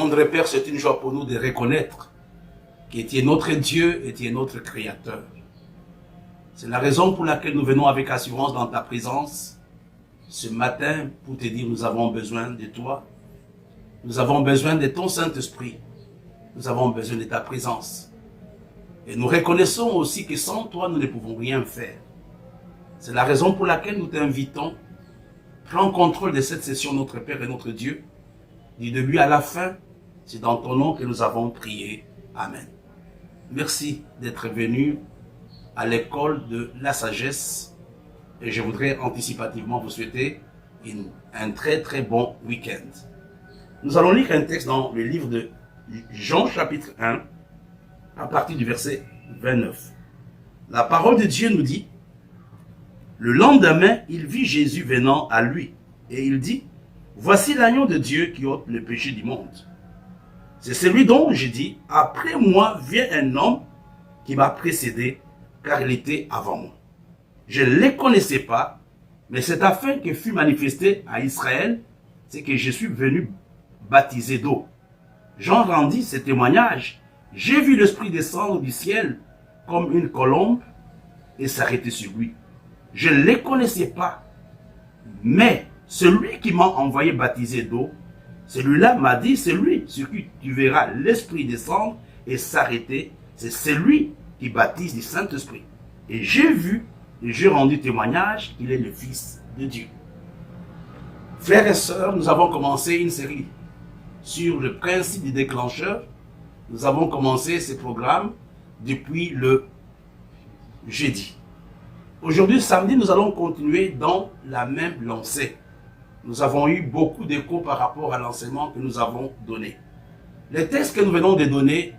tendre Père, c'est une joie pour nous de reconnaître que tu es notre Dieu et tu es notre Créateur. C'est la raison pour laquelle nous venons avec assurance dans ta présence ce matin pour te dire nous avons besoin de toi. Nous avons besoin de ton Saint-Esprit. Nous avons besoin de ta présence. Et nous reconnaissons aussi que sans toi, nous ne pouvons rien faire. C'est la raison pour laquelle nous t'invitons. Prends contrôle de cette session, notre Père et notre Dieu. Du début à la fin, c'est dans ton nom que nous avons prié. Amen. Merci d'être venu à l'école de la sagesse. Et je voudrais anticipativement vous souhaiter un très très bon week-end. Nous allons lire un texte dans le livre de Jean chapitre 1, à partir du verset 29. La parole de Dieu nous dit: le lendemain, il vit Jésus venant à lui, et il dit: voici l'agneau de Dieu qui ôte le péché du monde. C'est celui dont j'ai dit: après moi vient un homme qui m'a précédé, car il était avant moi. Je ne les connaissais pas, mais c'est afin que fût manifesté à Israël, c'est que je suis venu baptiser d'eau. Jean rendit ce témoignage: j'ai vu l'Esprit descendre du ciel comme une colombe et s'arrêter sur lui. Je ne les connaissais pas, mais celui qui m'a envoyé baptiser d'eau, celui-là m'a dit: celui sur qui tu verras l'Esprit descendre et s'arrêter, c'est celui qui baptise du Saint-Esprit. Et j'ai vu et j'ai rendu témoignage qu'il est le Fils de Dieu. Frères et sœurs, nous avons commencé une série sur le principe du déclencheur. Nous avons commencé ce programme depuis le jeudi. Aujourd'hui, samedi, nous allons continuer dans la même lancée. Nous avons eu beaucoup d'échos par rapport à l'enseignement que nous avons donné. Le texte que nous venons de donner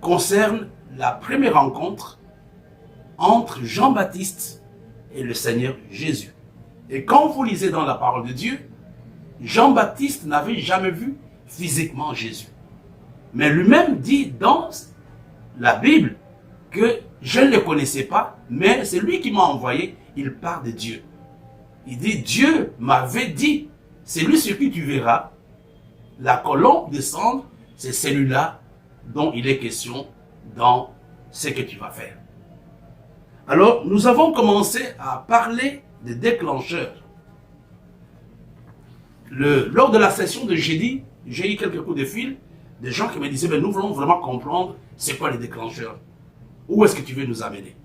concerne la première rencontre entre Jean-Baptiste et le Seigneur Jésus. Et quand vous lisez dans la parole de Dieu, Jean-Baptiste n'avait jamais vu physiquement Jésus. Mais lui-même dit dans la Bible que je ne le connaissais pas, mais c'est lui qui m'a envoyé, il parle de Dieu. Il dit: Dieu m'avait dit, c'est lui sur qui tu verras la colombe descendre, c'est celui-là dont il est question dans ce que tu vas faire. Alors, nous avons commencé à parler des déclencheurs. Lors de la session de jeudi, j'ai eu quelques coups de fil, des gens qui me disaient: mais nous voulons vraiment comprendre c'est quoi les déclencheurs. Où est-ce que tu veux nous amener?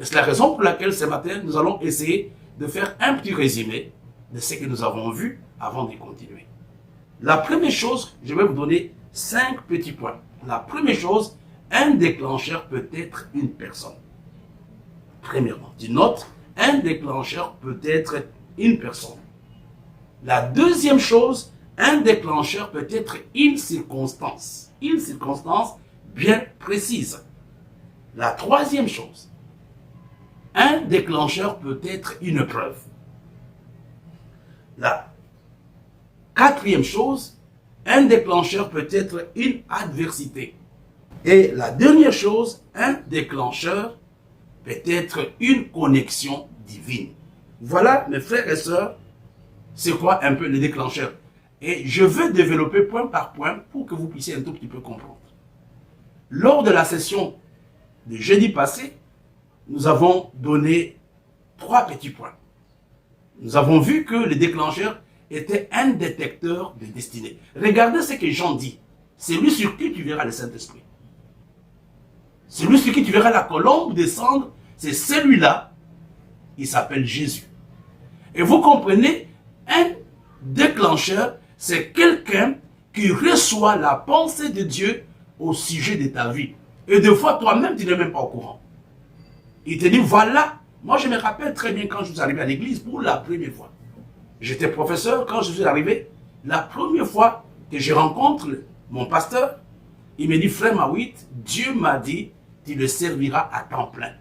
Et c'est la raison pour laquelle ce matin, nous allons essayer de faire un petit résumé de ce que nous avons vu avant de continuer. La première chose, je vais vous donner 5 petits points. La première chose, un déclencheur peut être une personne. Premièrement, tu notes, un déclencheur peut être une personne. La deuxième chose, un déclencheur peut être une circonstance bien précise. La troisième chose, un déclencheur peut être une preuve. La quatrième chose, un déclencheur peut être une adversité. Et la dernière chose, un déclencheur peut être une connexion divine. Voilà, mes frères et sœurs, c'est quoi un peu les déclencheurs. Et je veux développer point par point pour que vous puissiez un tout petit peu comprendre. Lors de la session de jeudi passé, nous avons donné 3 petits points. Nous avons vu que le déclencheur était un détecteur de destinée. Regardez ce que Jean dit. C'est lui sur qui tu verras le Saint-Esprit. Celui sur qui tu verras la colombe descendre, c'est celui-là. Il s'appelle Jésus. Et vous comprenez, un déclencheur, c'est quelqu'un qui reçoit la pensée de Dieu au sujet de ta vie. Et des fois, toi-même, tu n'es même pas au courant. Il te dit: voilà, moi je me rappelle très bien quand je suis arrivé à l'église pour la première fois. J'étais professeur quand je suis arrivé. La première fois que je rencontre mon pasteur, il me dit: frère Mawit, Dieu m'a dit, tu le serviras à temps plein.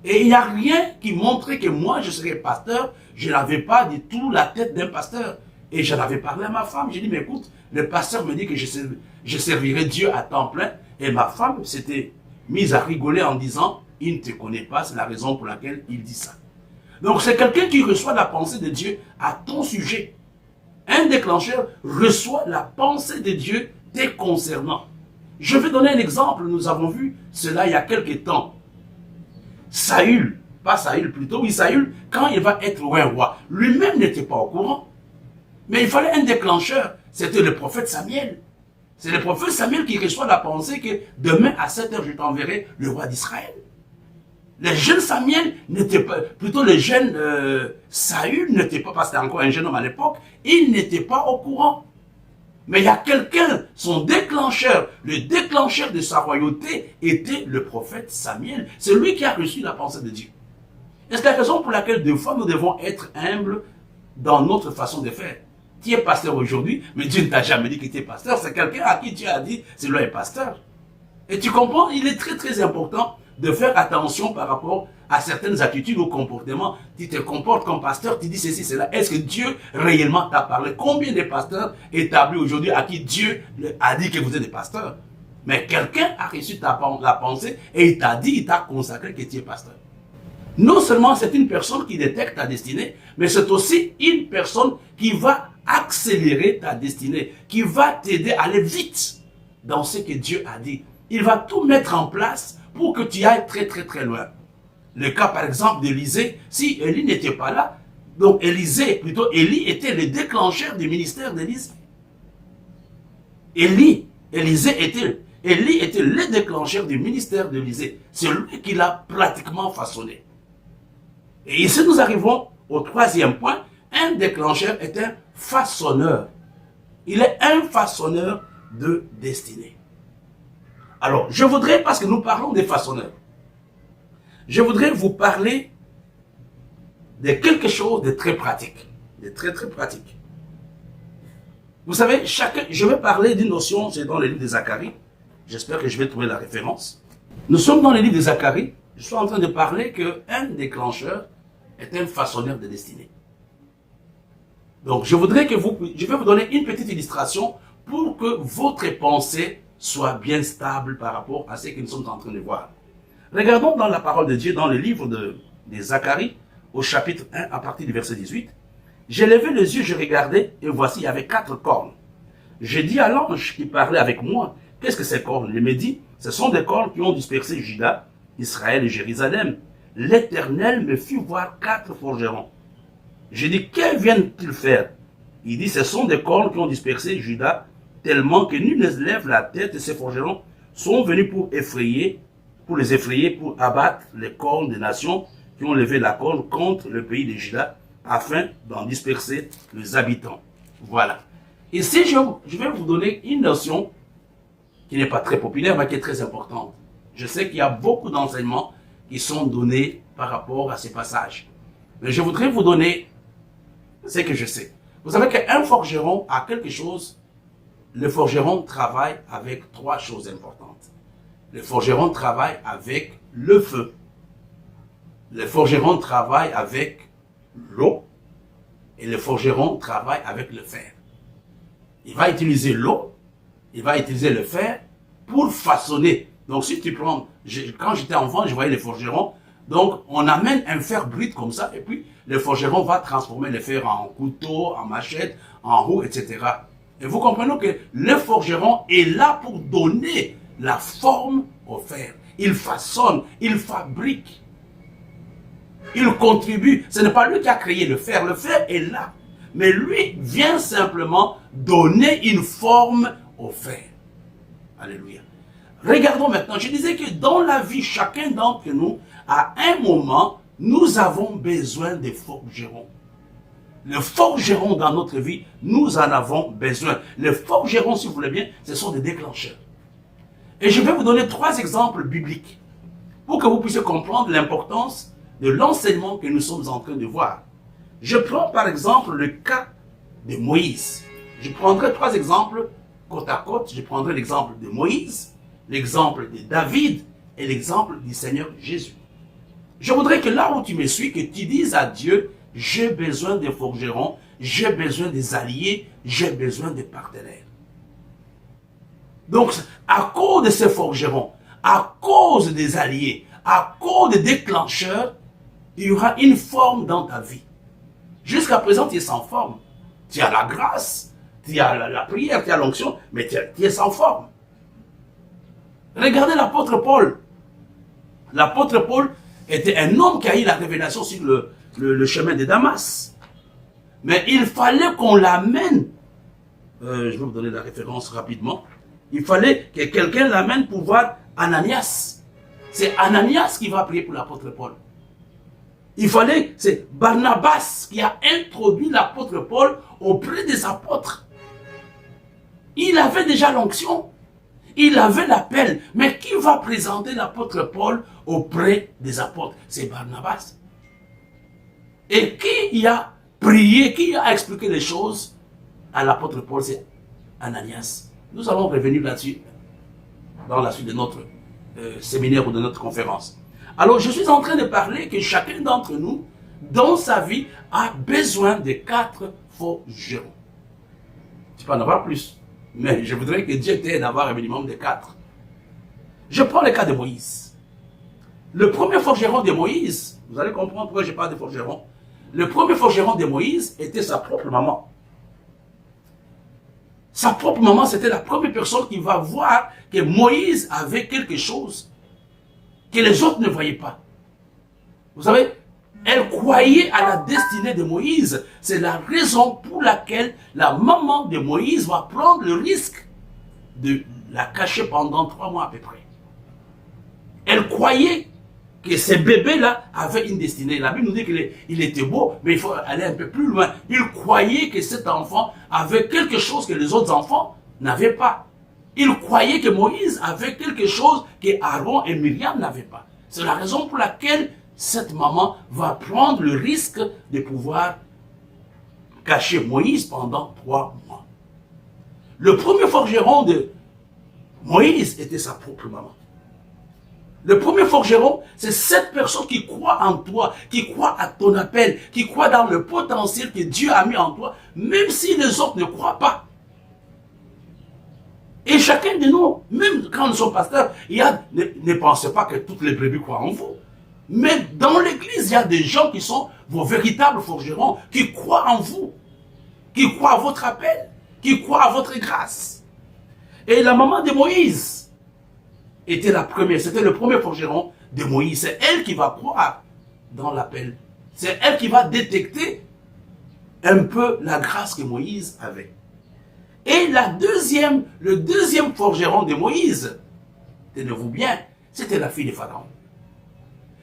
Et il n'y a rien qui montrait que moi je serais pasteur. Je n'avais pas du tout la tête d'un pasteur. Et j'en avais parlé à ma femme. J'ai dit: mais écoute, le pasteur me dit que je servirai Dieu à temps plein. Et ma femme s'était mise à rigoler en disant: il ne te connaît pas, c'est la raison pour laquelle il dit ça. Donc c'est quelqu'un qui reçoit la pensée de Dieu à ton sujet. Un déclencheur reçoit la pensée de Dieu te concernant. Je vais donner un exemple. Nous avons vu cela il y a quelque temps. Saül, pas Saül plutôt, oui Saül, quand il va être un roi, lui-même n'était pas au courant. Mais il fallait un déclencheur. C'était le prophète Samuel. C'est le prophète Samuel qui reçoit la pensée que demain à 7 heures je t'enverrai le roi d'Israël. Le jeune Samuel n'était pas, plutôt le jeune Saül n'était pas, parce que c'était encore un jeune homme à l'époque, il n'était pas au courant. Mais il y a quelqu'un, son déclencheur, le déclencheur de sa royauté était le prophète Samuel. C'est lui qui a reçu la pensée de Dieu. Et c'est la raison pour laquelle des fois nous devons être humbles dans notre façon de faire. Tu es pasteur aujourd'hui, mais Dieu ne t'a jamais dit que tu es pasteur. C'est quelqu'un à qui Dieu a dit, c'est lui est pasteur. Et tu comprends, il est très très important de faire attention par rapport à certaines attitudes ou comportements. Tu te comportes comme pasteur, tu dis ceci, cela. Est-ce que Dieu réellement t'a parlé? Combien de pasteurs établis aujourd'hui à qui Dieu a dit que vous êtes des pasteurs? Mais quelqu'un a reçu la pensée et il t'a dit, il t'a consacré que tu es pasteur. Non seulement c'est une personne qui détecte ta destinée, mais c'est aussi une personne qui va accélérer ta destinée, qui va t'aider à aller vite dans ce que Dieu a dit. Il va tout mettre en place pour que tu ailles très très très loin. Le cas par exemple d'Élisée, si Élie n'était pas là, donc Élisée était le déclencheur du ministère d'Élisée. Élie était le déclencheur du ministère d'Élisée. C'est lui qui l'a pratiquement façonné. Et ici nous arrivons au troisième point. Un déclencheur est un façonneur. Il est un façonneur de destinée. Alors, je voudrais, parce que nous parlons des façonneurs, je voudrais vous parler de quelque chose de très pratique. De très très pratique. Vous savez, je vais parler d'une notion, c'est dans le livre de Zacharie. J'espère que je vais trouver la référence. Nous sommes dans le livre de Zacharie. Je suis en train de parler qu'un déclencheur est un façonneur de destinée. Donc, je vais vous donner une petite illustration pour que votre pensée soit bien stable par rapport à ce que nous sommes en train de voir. Regardons dans la parole de Dieu, dans le livre de Zacharie, au chapitre 1, à partir du verset 18. J'ai levé les yeux, je regardais, et voici, il y avait 4 cornes. J'ai dit à l'ange qui parlait avec moi, qu'est-ce que ces cornes? Il me dit, ce sont des cornes qui ont dispersé Juda, Israël et Jérusalem. L'Éternel me fit voir 4 forgerons. J'ai dit, que viennent-ils faire? Il dit, ce sont des cornes qui ont dispersé Juda, tellement que nul ne lève la tête, et ces forgerons sont venus pour les effrayer, pour abattre les cornes des nations qui ont levé la corne contre le pays de Juda, afin d'en disperser les habitants. Voilà. Ici, je vais vous donner une notion qui n'est pas très populaire, mais qui est très importante. Je sais qu'il y a beaucoup d'enseignements qui sont donnés par rapport à ces passages. Mais je voudrais vous donner ce que je sais. Vous savez qu'un forgeron a quelque chose. Le forgeron travaille avec 3 choses importantes. Le forgeron travaille avec le feu. Le forgeron travaille avec l'eau. Et le forgeron travaille avec le fer. Il va utiliser l'eau, il va utiliser le fer pour façonner. Donc si tu prends, quand j'étais enfant, je voyais les forgerons. Donc on amène un fer brut comme ça, et puis le forgeron va transformer le fer en couteau, en machette, en roue, etc. Et vous comprenez que le forgeron est là pour donner la forme au fer. Il façonne, il fabrique. Il contribue. Ce n'est pas lui qui a créé le fer. Le fer est là. Mais lui vient simplement donner une forme au fer. Alléluia. Regardons maintenant. Je disais que dans la vie, chacun d'entre nous, à un moment, nous avons besoin de forgerons. Le forgeron dans notre vie, nous en avons besoin. Les forgerons, si vous voulez bien, ce sont des déclencheurs. Et je vais vous donner 3 exemples bibliques pour que vous puissiez comprendre l'importance de l'enseignement que nous sommes en train de voir. Je prends par exemple le cas de Moïse. Je prendrai 3 exemples côte à côte. Je prendrai l'exemple de Moïse, l'exemple de David et l'exemple du Seigneur Jésus. Je voudrais que là où tu me suis, que tu dises à Dieu, j'ai besoin des forgerons, j'ai besoin des alliés, j'ai besoin des partenaires. Donc, à cause de ces forgerons, à cause des alliés, à cause des déclencheurs, il y aura une forme dans ta vie. Jusqu'à présent, tu es sans forme. Tu as la grâce, tu as la prière, tu as l'onction, mais tu es sans forme. Regardez l'apôtre Paul. L'apôtre Paul était un homme qui a eu la révélation sur le chemin de Damas. Mais il fallait qu'on l'amène. Je vais vous donner la référence rapidement. Il fallait que quelqu'un l'amène pour voir Ananias. C'est Ananias qui va prier pour l'apôtre Paul. C'est Barnabas qui a introduit l'apôtre Paul auprès des apôtres. Il avait déjà l'onction. Il avait l'appel. Mais qui va présenter l'apôtre Paul auprès des apôtres? C'est Barnabas. Et qui a prié, qui a expliqué les choses à l'apôtre Paul? C'est Ananias. Nous allons revenir là-dessus dans la suite de notre séminaire ou de notre conférence. Alors, je suis en train de parler que chacun d'entre nous, dans sa vie, a besoin de 4 forgerons. Tu peux en avoir plus, mais je voudrais que Dieu t'aide d'avoir un minimum de 4. Je prends le cas de Moïse. Le premier forgeron de Moïse, vous allez comprendre pourquoi je parle de forgeron. Le premier forgeron de Moïse était sa propre maman. Sa propre maman, c'était la première personne qui va voir que Moïse avait quelque chose que les autres ne voyaient pas. Vous savez, elle croyait à la destinée de Moïse. C'est la raison pour laquelle la maman de Moïse va prendre le risque de la cacher pendant 3 mois à peu près. Elle croyait que ce bébé-là avait une destinée. La Bible nous dit qu'il était beau, mais il faut aller un peu plus loin. Il croyait que cet enfant avait quelque chose que les autres enfants n'avaient pas. Il croyait que Moïse avait quelque chose que Aaron et Myriam n'avaient pas. C'est la raison pour laquelle cette maman va prendre le risque de pouvoir cacher Moïse pendant 3 mois. Le premier forgeron de Moïse était sa propre maman. Le premier forgeron, c'est cette personne qui croit en toi, qui croit à ton appel, qui croit dans le potentiel que Dieu a mis en toi, même si les autres ne croient pas. Et chacun de nous, même quand nous sommes pasteurs, ne pensez pas que toutes les brebis croient en vous. Mais dans l'église, il y a des gens qui sont vos véritables forgerons, qui croient en vous, qui croient à votre appel, qui croient à votre grâce. Et la maman de Moïse était la première, c'était le premier forgeron de Moïse. C'est elle qui va croire dans l'appel. C'est elle qui va détecter un peu la grâce que Moïse avait. Et le deuxième forgeron de Moïse, tenez-vous bien, c'était la fille de Pharaon.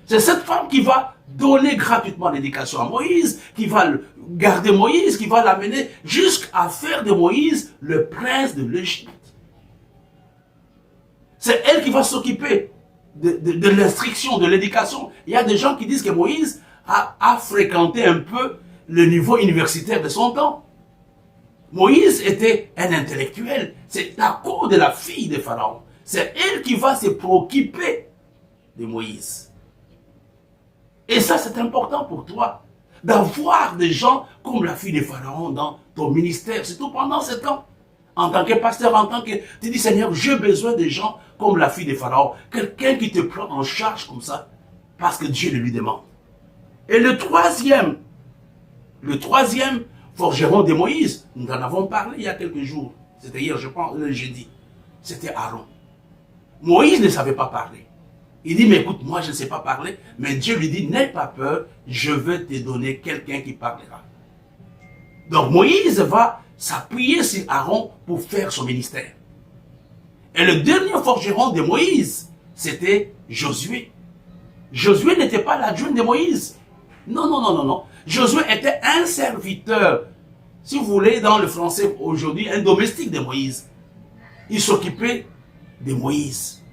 C'est cette femme qui va donner gratuitement l'éducation à Moïse, qui va garder Moïse, qui va l'amener jusqu'à faire de Moïse le prince de l'Égypte. C'est elle qui va s'occuper de l'instruction, de l'éducation. Il y a des gens qui disent que Moïse a fréquenté un peu le niveau universitaire de son temps. Moïse était un intellectuel. C'est à cause de la fille de Pharaon. C'est elle qui va se préoccuper de Moïse. Et ça, c'est important pour toi, d'avoir des gens comme la fille de Pharaon dans ton ministère, surtout pendant ce temps. En tant que pasteur, en tant que... Tu dis, Seigneur, j'ai besoin de gens comme la fille de Pharaon. Quelqu'un qui te prend en charge comme ça, parce que Dieu le lui demande. Et le troisième forgeron de Moïse, nous en avons parlé il y a quelques jours. C'était hier, je pense, le jeudi. C'était Aaron. Moïse ne savait pas parler. Il dit, mais écoute, moi je ne sais pas parler. Mais Dieu lui dit, n'aie pas peur, je vais te donner quelqu'un qui parlera. Donc Moïse va s'appuyer sur Aaron pour faire son ministère. Et le dernier forgeron de Moïse, c'était Josué. Josué n'était pas l'adjoint de Moïse. Non, non, non, non, non. Josué était un serviteur, si vous voulez, dans le français aujourd'hui, un domestique de Moïse. Il s'occupait de Moïse.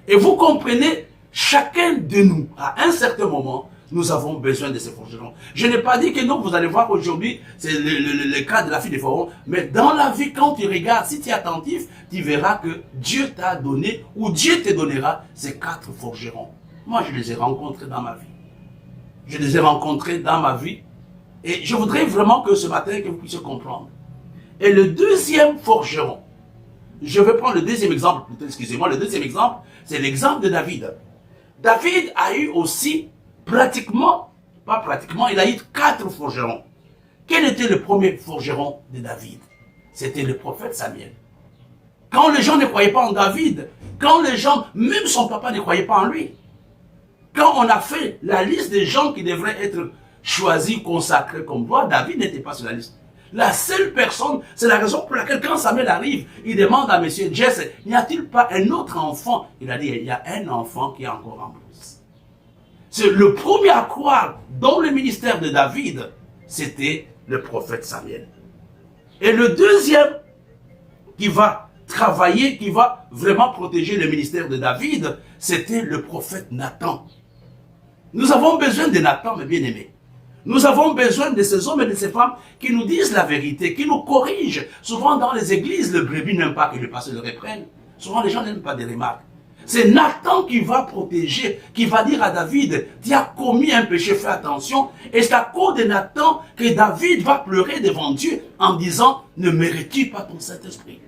Et vous comprenez, chacun de nous, à un certain moment, nous avons besoin de ces forgerons. Je n'ai pas dit que non, vous allez voir aujourd'hui, c'est le cas de la fille de Pharaon, mais dans la vie, quand tu regardes, si tu es attentif, tu verras que Dieu t'a donné, ou Dieu te donnera, ces 4 forgerons. Moi, je les ai rencontrés dans ma vie. Je les ai rencontrés dans ma vie. Et je voudrais vraiment que ce matin, que vous puissiez comprendre. Et le deuxième forgeron, je vais prendre le deuxième exemple, excusez-moi, le deuxième exemple, c'est l'exemple de David. David a eu aussi pratiquement, pas pratiquement, il a eu 4 forgerons. Quel était le premier forgeron de David? C'était le prophète Samuel. Quand les gens ne croyaient pas en David, quand les gens, même son papa ne croyait pas en lui, quand on a fait la liste des gens qui devraient être choisis, consacrés comme roi, David n'était pas sur la liste. La seule personne, c'est la raison pour laquelle quand Samuel arrive, il demande à monsieur Jesse, n'y a-t-il pas un autre enfant? Il a dit, il y a un enfant qui est encore en plus. C'est le premier à croire dans le ministère de David, c'était le prophète Samuel. Et le deuxième qui va travailler, qui va vraiment protéger le ministère de David, c'était le prophète Nathan. Nous avons besoin de Nathan, mes bien-aimés. Nous avons besoin de ces hommes et de ces femmes qui nous disent la vérité, qui nous corrigent. Souvent dans les églises, le brebis n'aime pas que le pasteur le reprenne. Souvent les gens n'aiment pas des remarques. C'est Nathan qui va protéger, qui va dire à David, tu as commis un péché, fais attention. Et c'est à cause de Nathan que David va pleurer devant Dieu en disant, ne mérites-tu pas ton Saint-Esprit?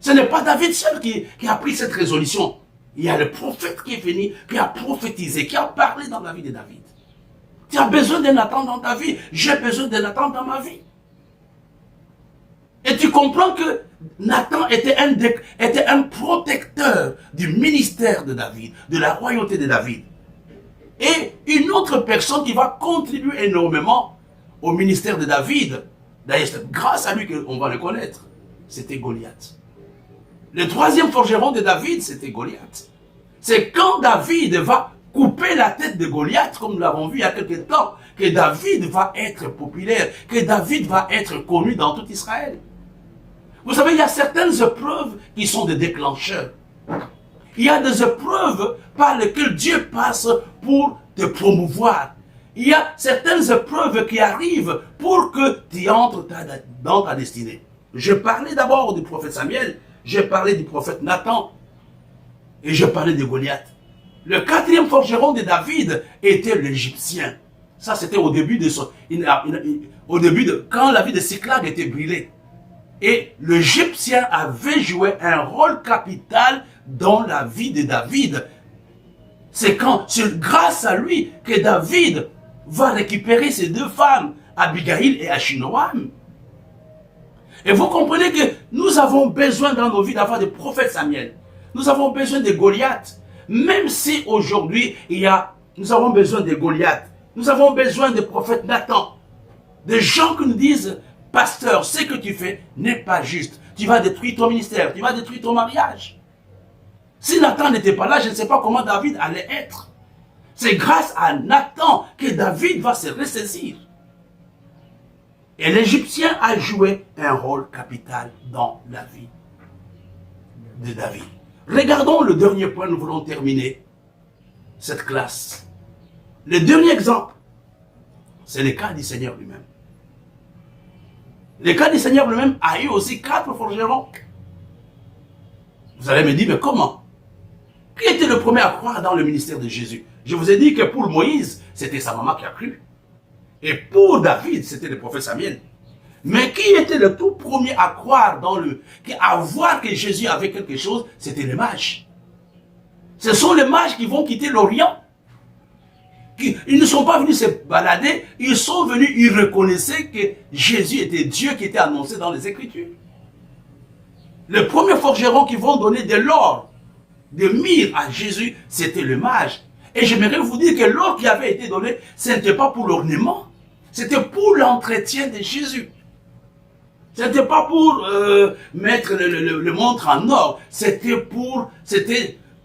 Ce n'est pas David seul qui a pris cette résolution. Il y a le prophète qui est venu, qui a prophétisé, qui a parlé dans la vie de David. Tu as besoin de Nathan dans ta vie. J'ai besoin de Nathan dans ma vie. Et tu comprends que Nathan était un protecteur du ministère de David, de la royauté de David. Et une autre personne qui va contribuer énormément au ministère de David, d'ailleurs c'est grâce à lui qu'on va le connaître, c'était Goliath. Le troisième forgeron de David, c'était Goliath. C'est quand David va couper la tête de Goliath, comme nous l'avons vu il y a quelques temps, que David va être populaire, que David va être connu dans tout Israël. Vous savez, il y a certaines épreuves qui sont des déclencheurs. Il y a des épreuves par lesquelles Dieu passe pour te promouvoir. Il y a certaines épreuves qui arrivent pour que tu entres dans ta destinée. Je parlais d'abord du prophète Samuel, j'ai parlé du prophète Nathan, et je parlais de Goliath. Le quatrième forgeron de David était l'Égyptien. Ça, c'était au début de quand la vie de Siklag était brûlée. Et l'Égyptien avait joué un rôle capital dans la vie de David. C'est grâce à lui que David va récupérer ses deux femmes, Abigail et Achinoam. Et vous comprenez que nous avons besoin dans nos vies d'avoir des prophètes Samuel. Nous avons besoin de Goliath. Même si aujourd'hui, nous avons besoin de Goliath. Nous avons besoin des prophètes Nathan. Des gens qui nous disent, pasteur, ce que tu fais n'est pas juste. Tu vas détruire ton ministère, tu vas détruire ton mariage. Si Nathan n'était pas là, je ne sais pas comment David allait être. C'est grâce à Nathan que David va se ressaisir. Et l'Égyptien a joué un rôle capital dans la vie de David. Regardons le dernier point, nous voulons terminer cette classe. Le dernier exemple, c'est le cas du Seigneur lui-même. Le cas du Seigneur lui-même a eu aussi 4 forgerons. Vous allez me dire, mais comment? Qui était le premier à croire dans le ministère de Jésus? Je vous ai dit que pour Moïse, c'était sa maman qui a cru. Et pour David, c'était le prophète Samuel. Mais qui était le tout premier à croire à voir que Jésus avait quelque chose? C'était les mages. Ce sont les mages qui vont quitter l'Orient. Ils ne sont pas venus se balader, ils sont venus, ils reconnaissaient que Jésus était Dieu qui était annoncé dans les Écritures. Les premiers forgerons qui vont donner de l'or, de myrrhe à Jésus, c'était le mage. Et j'aimerais vous dire que l'or qui avait été donné, ce n'était pas pour l'ornement, c'était pour l'entretien de Jésus. Ce n'était pas pour mettre le montre en or, c'était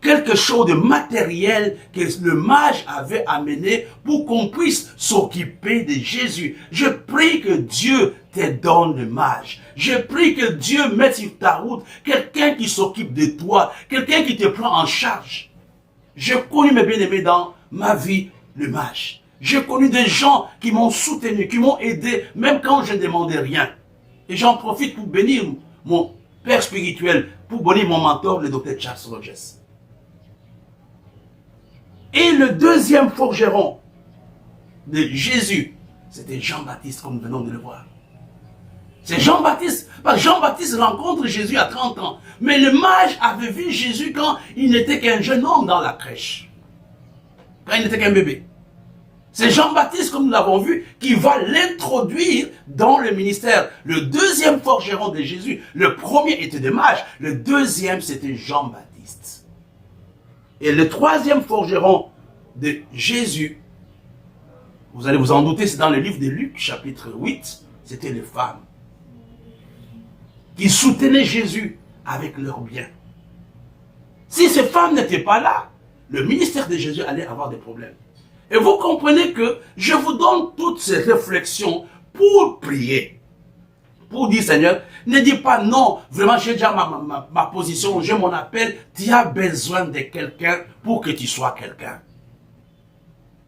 quelque chose de matériel que le mage avait amené pour qu'on puisse s'occuper de Jésus. Je prie que Dieu te donne le mage. Je prie que Dieu mette sur ta route quelqu'un qui s'occupe de toi, quelqu'un qui te prend en charge. J'ai connu mes bien-aimés dans ma vie, le mage. J'ai connu des gens qui m'ont soutenu, qui m'ont aidé, même quand je ne demandais rien. Et j'en profite pour bénir mon père spirituel, pour bénir mon mentor, le docteur Charles Rogers. Et le deuxième forgeron de Jésus, c'était Jean-Baptiste, comme nous venons de le voir. C'est Jean-Baptiste. Parce que Jean-Baptiste rencontre Jésus à 30 ans. Mais le mage avait vu Jésus quand il n'était qu'un jeune homme dans la crèche. Quand il n'était qu'un bébé. C'est Jean-Baptiste, comme nous l'avons vu, qui va l'introduire dans le ministère. Le deuxième forgeron de Jésus, le premier était des mages, le deuxième c'était Jean-Baptiste. Et le troisième forgeron de Jésus, vous allez vous en douter, c'est dans le livre de Luc, chapitre 8, c'était les femmes qui soutenaient Jésus avec leurs biens. Si ces femmes n'étaient pas là, le ministère de Jésus allait avoir des problèmes. Et vous comprenez que je vous donne toutes ces réflexions pour prier. Pour dire, Seigneur, ne dis pas non, vraiment j'ai déjà ma position, j'ai mon appel, tu as besoin de quelqu'un pour que tu sois quelqu'un.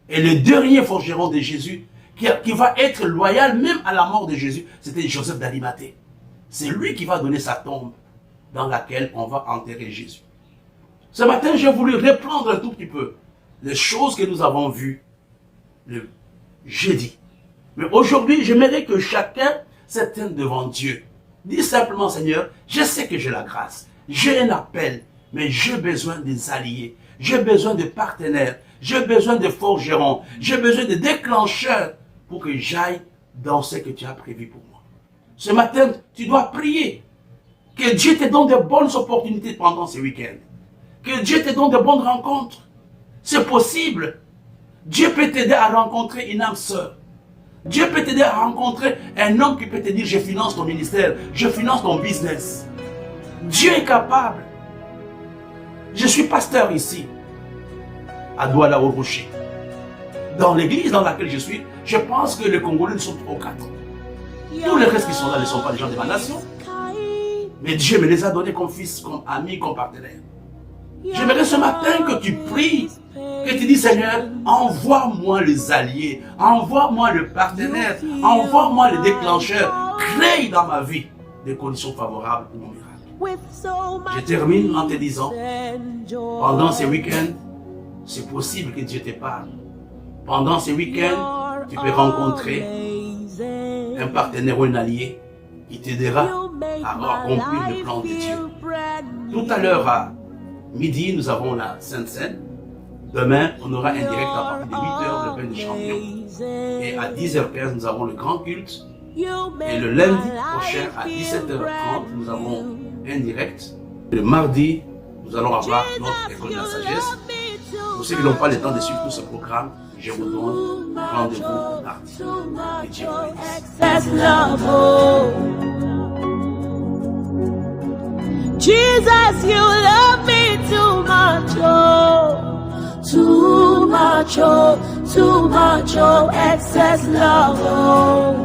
Et le dernier forgeron de Jésus, qui va être loyal même à la mort de Jésus, c'était Joseph d'Arimathée. C'est lui qui va donner sa tombe dans laquelle on va enterrer Jésus. Ce matin, j'ai voulu reprendre un tout petit peu les choses que nous avons vues le jeudi. Mais aujourd'hui, j'aimerais que chacun s'éteigne devant Dieu. Dis simplement, Seigneur, je sais que j'ai la grâce, j'ai un appel, mais j'ai besoin des alliés, j'ai besoin de partenaires, j'ai besoin de forgerons, j'ai besoin de déclencheurs pour que j'aille dans ce que tu as prévu pour moi. Ce matin, tu dois prier que Dieu te donne de bonnes opportunités pendant ce week-end. Que Dieu te donne de bonnes rencontres. C'est possible. Dieu peut t'aider à rencontrer une âme sœur. Dieu peut t'aider à rencontrer un homme qui peut te dire, je finance ton ministère, je finance ton business. Dieu est capable. Je suis pasteur ici, à Douala au Rocher. Dans l'église dans laquelle je suis, je pense que les Congolais ne sont pas 4. Tous les restes qui sont là ne sont pas des gens de ma nation. Mais Dieu me les a donnés comme fils, comme amis, comme partenaires. J'aimerais ce matin que tu pries, que tu dis, Seigneur, envoie-moi les alliés, envoie-moi le partenaire, envoie-moi le déclencheur, crée dans ma vie des conditions favorables pour mon miracle. Je termine en te disant, pendant ces week-ends, c'est possible que Dieu te parle. Pendant ces week-ends, tu peux rencontrer un partenaire ou un allié qui t'aidera à accomplir le plan de Dieu. Tout à l'heure, à midi, nous avons la Sainte Seine. Demain, on aura un direct à partir de 8h, le bain des champions. Et à 10h15, nous avons le grand culte. Et le lundi prochain, à 17h30, nous avons un direct. Et le mardi, nous allons avoir notre école de la sagesse. Pour ceux qui n'ont pas le temps de suivre tout ce programme, je vous donne rendez-vous mardi. Et Dieu vous bénisse. Jesus, you love me too much, oh, too much, oh, too much, oh, excess love, oh.